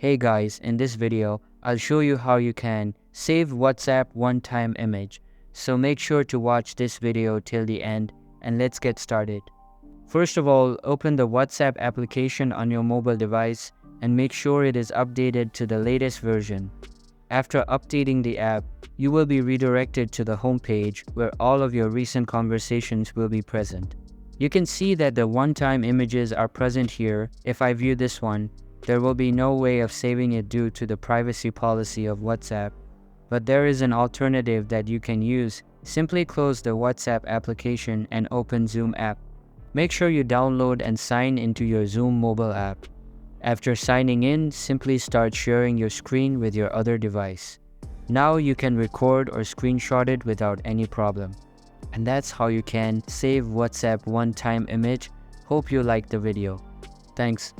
Hey guys, in this video, I'll show you how you can save WhatsApp one-time image. So make sure to watch this video till the end and let's get started. First of all, open the WhatsApp application on your mobile device and make sure it is updated to the latest version. After updating the app, you will be redirected to the home page where all of your recent conversations will be present. You can see that the one-time images are present here. If I view this one, there will be no way of saving it due to the privacy policy of WhatsApp. But there is an alternative that you can use. Simply close the WhatsApp application and open Zoom app. Make sure you download and sign into your Zoom mobile app. After signing in, simply start sharing your screen with your other device. Now you can record or screenshot it without any problem. And that's how you can save WhatsApp one-time image. Hope you liked the video. Thanks.